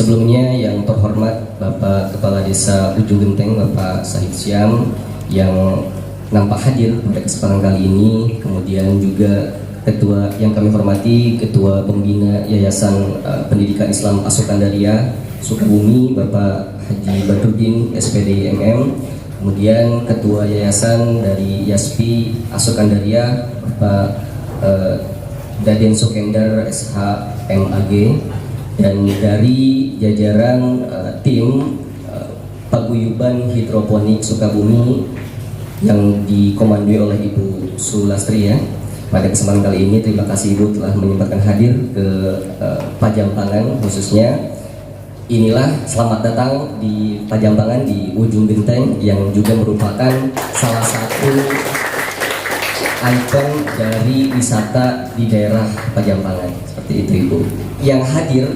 Sebelumnya yang terhormat Bapak Kepala Desa Ujung Genteng, Bapak Syahid Syam yang nampak hadir pada kesempatan kali ini. Kemudian juga Ketua yang kami hormati, Ketua Pembina Yayasan Pendidikan Islam Asukandaria Sukabumi, Bapak Haji Badrudin SPD MM. Kemudian Ketua Yayasan dari YASPI Asukandaria, Bapak Daden Sukendar SH MAG. Dan dari jajaran tim Paguyuban Hidroponik Sukabumi yang dikomandoi oleh Ibu Sulastri ya. Pada kesempatan kali ini terima kasih Ibu telah menyempatkan hadir ke Pajampangan khususnya. Inilah selamat datang di Pajampangan di Ujung Genteng yang juga merupakan salah satu ikon dari wisata di daerah Pajampangan. Seperti itu Ibu. Yang hadir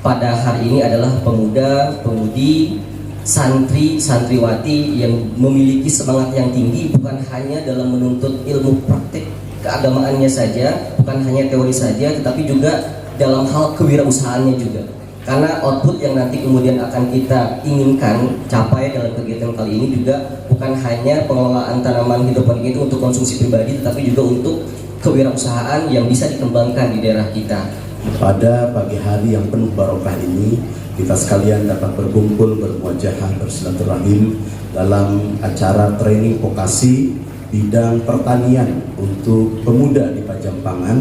pada hari ini adalah pemuda-pemudi, santri-santriwati yang memiliki semangat yang tinggi, bukan hanya dalam menuntut ilmu praktik keagamaannya saja, bukan hanya teori saja, tetapi juga dalam hal kewirausahaannya juga. Karena output yang nanti kemudian akan kita inginkan capai dalam kegiatan kali ini juga bukan hanya pengelolaan tanaman hidroponik itu untuk konsumsi pribadi, tetapi juga untuk kewirausahaan yang bisa dikembangkan di daerah kita. Pada pagi hari yang penuh barokah ini, kita sekalian dapat berkumpul, bermuajahah, bersilaturahim dalam acara training vokasi bidang pertanian untuk pemuda di Pajampangan.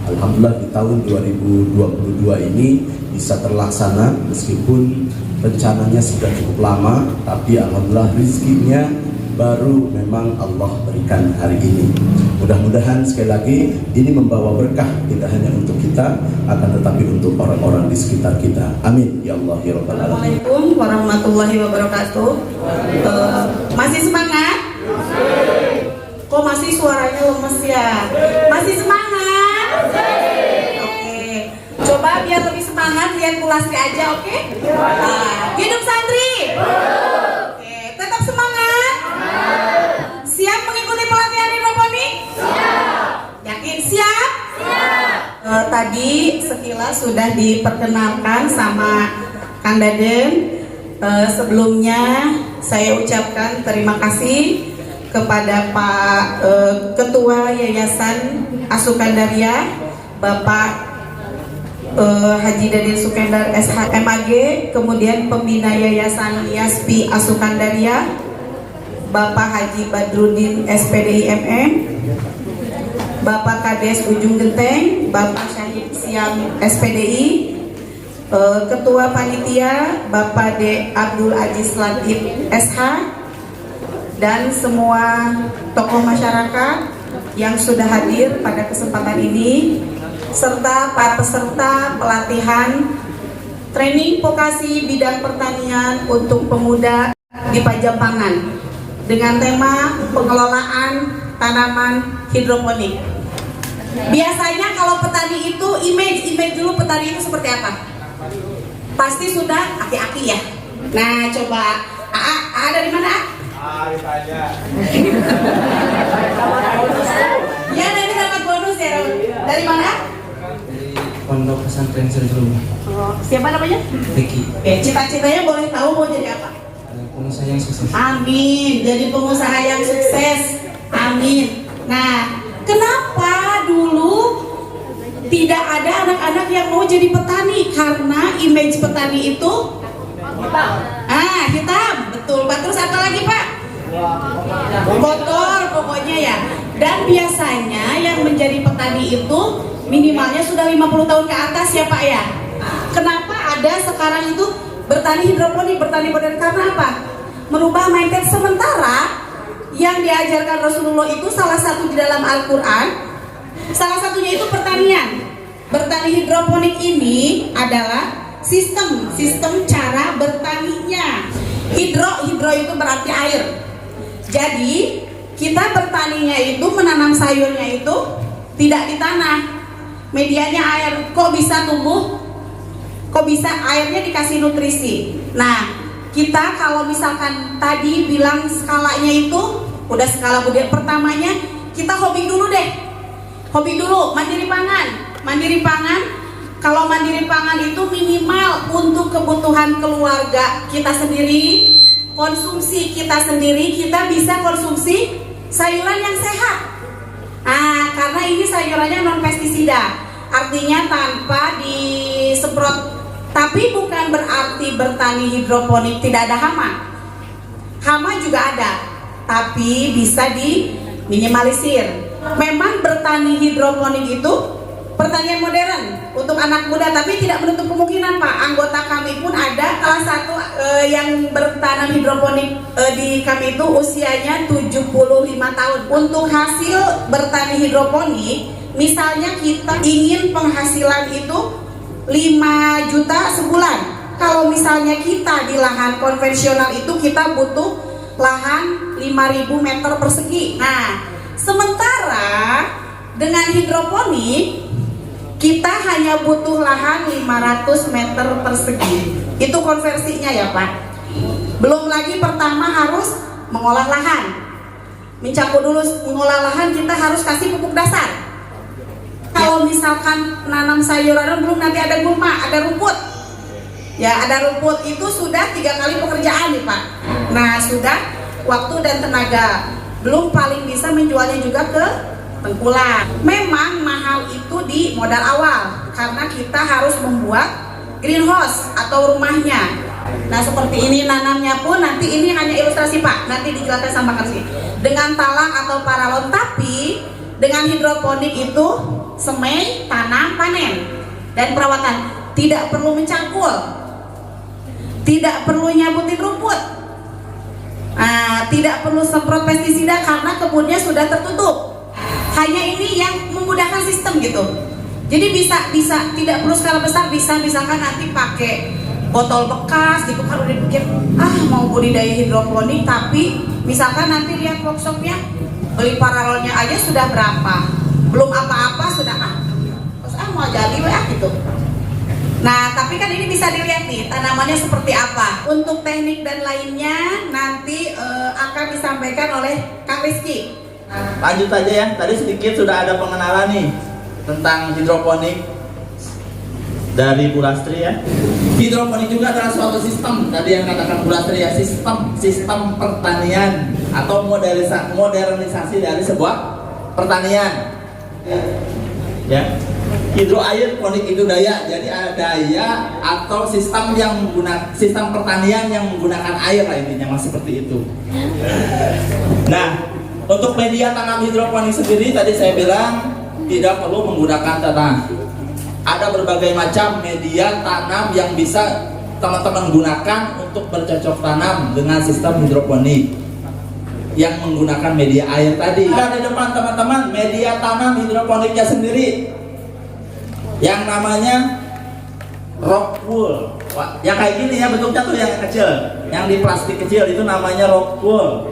Alhamdulillah di tahun 2022 ini bisa terlaksana meskipun rencananya sudah cukup lama, tapi alhamdulillah rezekinya baru memang Allah berikan hari ini. Mudah-mudahan sekali lagi ini membawa berkah tidak hanya untuk kita, akan tetapi untuk orang-orang di sekitar kita. Amin ya Allah ya Rabbal alamin. Assalamualaikum warahmatullahi wabarakatuh. Masih semangat? Kok masih suaranya lemes ya? Masih semangat? Oke. Coba biar lebih semangat lihat Kulastri aja, oke? Hidup santri. Oke, tetap semangat. Siap mengikuti pelatihan hidroponik? Siap. Yakin siap? Siap. Tadi sekilas sudah diperkenalkan sama Kang Daden. Sebelumnya saya ucapkan terima kasih kepada Pak Ketua Yayasan Asukandaria, Bapak Haji Daden Sukendar SH MAG, kemudian Pembina Yayasan YASPI Asukandaria, Bapak Haji Badrudin SPD MM, Bapak Kades Ujung Genteng, Bapak Syahid Syam SPDI, Ketua Panitia Bapak D. Abdul Aziz Latif SH, dan semua tokoh masyarakat yang sudah hadir pada kesempatan ini, serta para peserta pelatihan training vokasi bidang pertanian untuk pemuda di Pajampangan dengan tema pengelolaan tanaman hidroponik. Biasanya kalau petani itu image dulu petani itu seperti apa? Pasti sudah aki-aki ya. Nah coba AA dari mana? Ditanya. Ya nanti dapat bonus ya. Dari mana? Dari Pondok Pesantren Serjulu. Siapa namanya? Ricky. Cita-citanya boleh tahu mau jadi apa? Pengusaha yang sukses. Amin, jadi pengusaha yang sukses. Amin. Nah, kenapa dulu tidak ada anak-anak yang mau jadi petani? Karena image petani itu hitam. Hitam, betul Pak. Terus apa lagi Pak? Kotor pokoknya ya. Dan biasanya yang menjadi petani itu minimalnya sudah 50 tahun ke atas ya Pak ya. Kenapa ada sekarang itu bertani hidroponik, bertani modern? Karena apa? Merubah mindset. Sementara yang diajarkan Rasulullah itu salah satu di dalam Al-Quran, salah satunya itu pertanian. Bertani hidroponik ini adalah sistem cara bertaninya. Hidro itu berarti air. Jadi kita bertaninya itu menanam sayurnya itu tidak di tanah, medianya air. Kok bisa tumbuh? Kok bisa airnya dikasih nutrisi? Nah, kita kalau misalkan tadi bilang skalanya itu udah skala budaya pertamanya, kita hobi dulu deh. Hobi dulu, mandiri pangan. kalau mandiri pangan itu minimal untuk kebutuhan keluarga kita sendiri, konsumsi kita sendiri, kita bisa konsumsi sayuran yang sehat. Nah, karena ini sayurannya non pestisida, artinya tanpa disemprot. Tapi bukan berarti bertani hidroponik tidak ada hama. Hama juga ada, tapi bisa diminimalisir. Memang bertani hidroponik itu pertanian modern untuk anak muda, tapi tidak menutup kemungkinan Pak. Anggota kami pun ada salah satu yang bertanam hidroponik di kami itu usianya 75 tahun. Untuk hasil bertani hidroponik, misalnya kita ingin penghasilan itu 5 juta sebulan. Kalau misalnya kita di lahan konvensional itu kita butuh lahan 5.000 meter persegi. Nah, sementara dengan hidroponik kita hanya butuh lahan 500 meter persegi. Itu konversinya ya Pak. Belum lagi pertama harus mengolah lahan. Mencakup dulu mengolah lahan, kita harus kasih pupuk dasar. Kalau misalkan nanam sayuran belum, nanti ada gulma, ada rumput. Ya, ada rumput itu sudah 3 kali pekerjaan nih Pak. Nah, sudah waktu dan tenaga. Belum paling bisa menjualnya juga ke tengkulak. Memang mahal itu di modal awal karena kita harus membuat greenhouse atau rumahnya. Nah, seperti ini nanamnya pun nanti ini hanya ilustrasi Pak. Nanti dijelaskan sama Kak. Dengan talang atau paralon, tapi dengan hidroponik itu semai, tanam, panen, dan perawatan. Tidak perlu mencangkul, tidak perlu nyabutin rumput, tidak perlu semprot pestisida karena kebunnya sudah tertutup. Hanya ini yang memudahkan sistem gitu. Jadi bisa tidak perlu skala besar, bisa misalkan nanti pakai botol bekas gitu. Kalau dipikir mau budidaya hidroponik, tapi misalkan nanti lihat workshopnya, beli paralelnya aja sudah berapa, belum apa-apa sudah mau jadi gitu. Nah, tapi kan ini bisa dilihat nih tanamannya seperti apa. Untuk teknik dan lainnya nanti akan disampaikan oleh Kak Rizky. Lanjut aja ya, tadi sedikit sudah ada pengenalan nih tentang hidroponik dari Bu Lastri ya. Hidroponik juga adalah suatu sistem, tadi yang katakan Bu Lastri ya, sistem pertanian atau modernisasi dari sebuah pertanian. Ya, hidroaeroponik itu daya, jadi ada daya atau sistem pertanian yang menggunakan air lah, intinya masih seperti itu. Nah, untuk media tanam hidroponik sendiri tadi saya bilang tidak perlu menggunakan tanah. Ada berbagai macam media tanam yang bisa teman-teman gunakan untuk bercocok tanam dengan sistem hidroponik yang menggunakan media air tadi. Ada di depan teman-teman media tanam hidroponiknya sendiri yang namanya rock wool. Yang kayak gini ya bentuknya tuh, yang kecil, yang di plastik kecil itu namanya rock wool.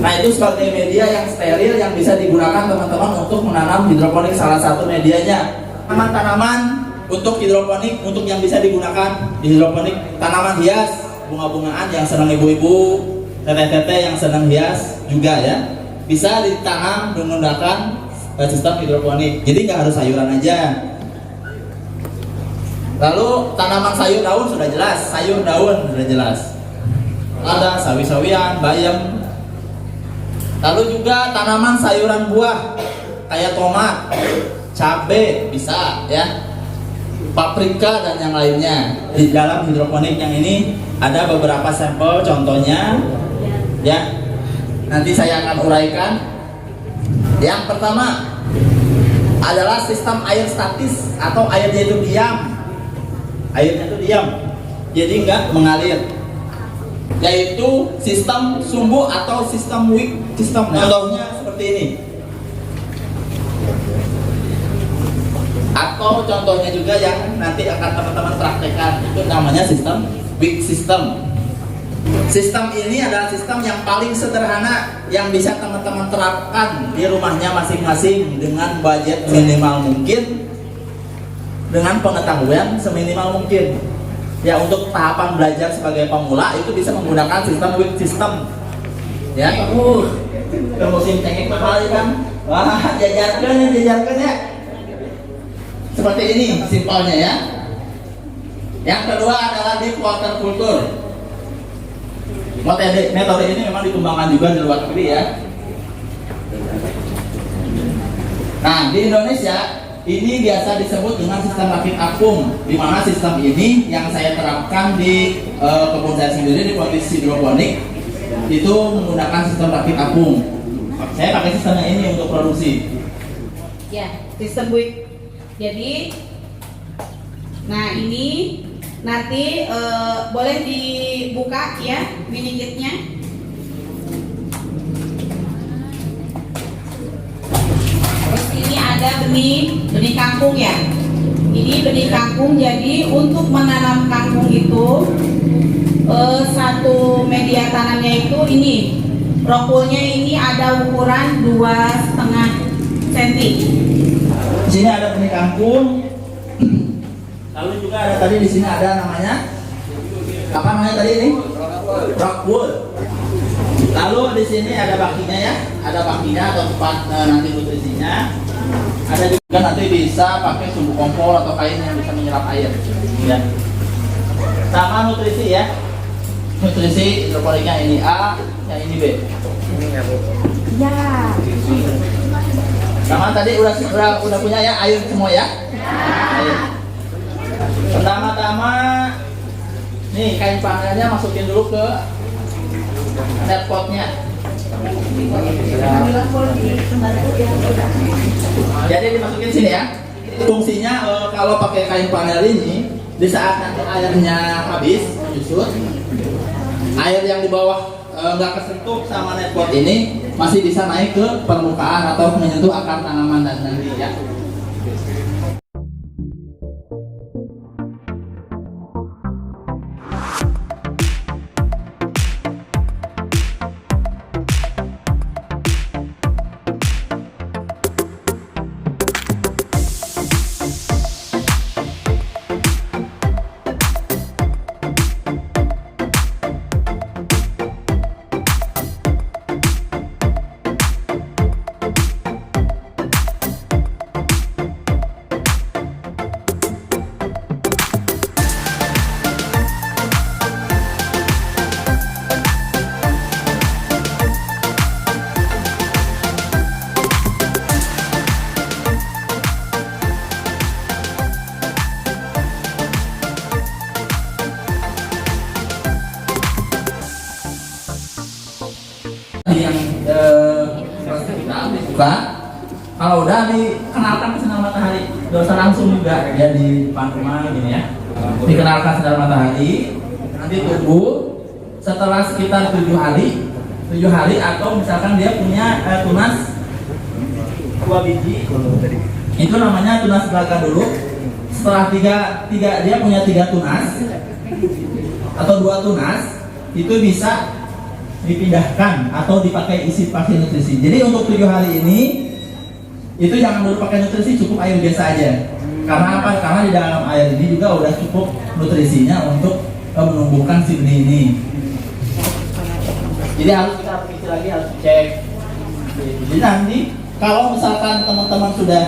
Nah, itu sebagai media yang steril yang bisa digunakan teman-teman untuk menanam hidroponik, salah satu medianya. Tanaman untuk hidroponik, untuk yang bisa digunakan di hidroponik, tanaman hias, bunga-bungaan yang senang ibu-ibu, teteh-teteh yang senang hias juga ya, bisa ditanam menggunakan sistem hidroponik. Jadi nggak harus sayuran aja. Lalu tanaman sayur daun sudah jelas, sayur daun sudah jelas. Ada sawi-sawian, bayam. Lalu juga tanaman sayuran buah kayak tomat, cabai bisa ya, paprika dan yang lainnya. Di dalam hidroponik yang ini ada beberapa sampel contohnya ya. Nanti saya akan uraikan. Yang pertama adalah sistem air statis atau airnya itu diam. Airnya itu diam, jadi nggak mengalir. Yaitu sistem sumbu atau sistem wick sistem. Contohnya seperti ini. Atau contohnya juga yang nanti akan teman-teman praktekkan, itu namanya sistem wick system. Sistem ini adalah sistem yang paling sederhana yang bisa teman-teman terapkan di rumahnya masing-masing dengan budget minimal mungkin, dengan pengetahuan seminimal mungkin. Ya, untuk tahapan belajar sebagai pemula itu bisa menggunakan sistem wick system. Ya, musim cengkeh kembali kan? Wah, jajarkan ya. seperti ini simpelnya ya. Yang kedua adalah deep water culture. Metode ini memang dikembangkan juga di luar negeri ya. Nah, di Indonesia ini biasa disebut dengan sistem rakit apung, di mana sistem ini yang saya terapkan di kebun saya sendiri di kondisi hidroponik itu menggunakan sistem rakit apung. Saya pakai sistemnya ini untuk produksi. Ya, sistem buik. Jadi, nah ini nanti boleh dibuka ya mini kitnya. Terus ini ada benih kangkung ya. Ini benih kangkung. Jadi untuk menanam kangkung itu satu media tanamnya itu ini. Rokulnya ini ada ukuran 2,5 cm. Di sini ada benih kangkung. Lalu juga ada tadi di sini ada namanya apa namanya tadi ini? Rockwool. Lalu di sini ada bakinya ya, ada bakinya atau tempat nanti nutrisinya. Ada juga nanti bisa pakai sumbu kompor atau kain yang bisa menyerap air. Ya. Sama nutrisi ya. Nutrisi hidroponiknya ini A, yang ini B. Ya. Sama tadi udah punya ya air semua ya. Air. Pertama-tama nih kain panelnya masukin dulu ke net potnya. Jadi dimasukin sini ya. Fungsinya kalau pakai kain panel ini, di saat nanti airnya habis menyusut, air yang di bawah nggak kesentuh sama net pot ini masih bisa naik ke permukaan atau menyentuh akar tanaman dan nanti ya. Yang kita dibuka, kalau udah dikenalkan ke sinar matahari, gak usah langsung juga ya di depan rumah gini ya. Dikenalkan sinar matahari, nanti tunggu setelah sekitar 7 hari atau misalkan dia punya tunas 2 biji, itu namanya tunas gelaga dulu. Setelah dia punya 3 tunas atau 2 tunas, itu bisa dipindahkan atau dipakai pakai nutrisi. Jadi untuk 7 hari ini itu jangan dulu pakai nutrisi, cukup air biasa aja. Karena apa? Karena di dalam air ini juga udah cukup nutrisinya untuk menumbuhkan si benih ini. Jadi harus kita periksa lagi, harus cek. Jadi nanti kalau misalkan teman-teman sudah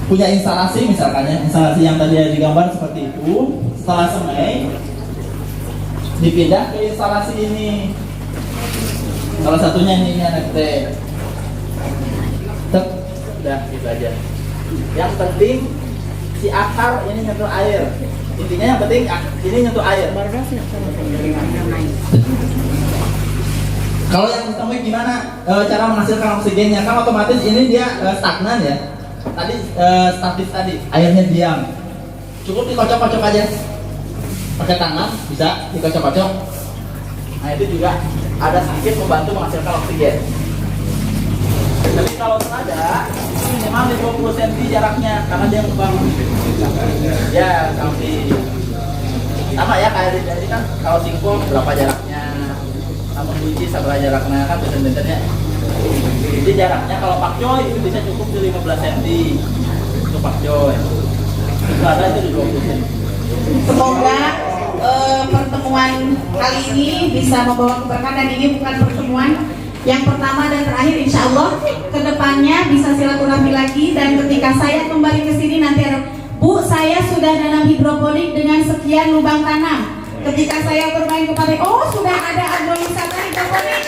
punya instalasi, misalkan ya, instalasi yang tadi digambar seperti itu, setelah semai dipindah ke instalasi ini. Salah satunya ini NFT. Udah gitu aja. Yang penting si akar ini nyentuh air. Intinya yang penting ini nyentuh air. Kalau yang sistem gimana cara menghasilkan oksigennya? Kan otomatis ini dia stagnan ya. Tadi statis tadi, airnya diam. Cukup dikocok-kocok aja. Pakai tangan bisa dikocok-kocok. Nah itu juga ada sedikit membantu menghasilkan oksigen. Tapi kalau sengaja minimal 50 cm jaraknya karena dia kembang. Ya sampai sama ya kayak ini kan kalau singkong berapa jaraknya, namun kunci seberapa jaraknya kan beda-bedanya. Jadi jaraknya kalau pakcoy itu bisa cukup di 15 cm untuk pakcoy. Itu ada itu di 20 cm. Semoga pertemuan kali ini bisa membawa keberkahan, dan ini bukan pertemuan Yang pertama dan terakhir, insya Allah kedepannya bisa silaturahmi lagi. Dan ketika saya kembali ke sini nanti ada, Bu, saya sudah nanam hidroponik dengan sekian lubang tanam. Ketika saya bermain ke pantai, oh sudah ada agrowisata hidroponik.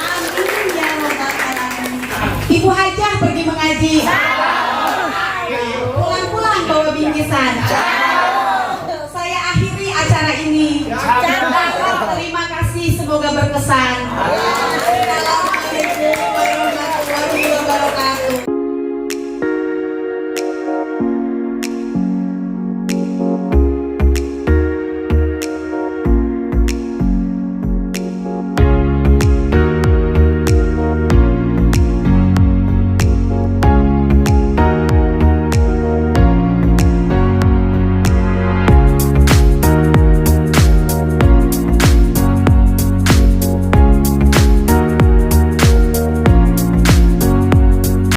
Amin ya robbal alamin. Ibu Hajah pergi mengaji. Pulang-pulang bawa bingkisan. Saya akhiri acara ini. Terima kasih, semoga berkesan.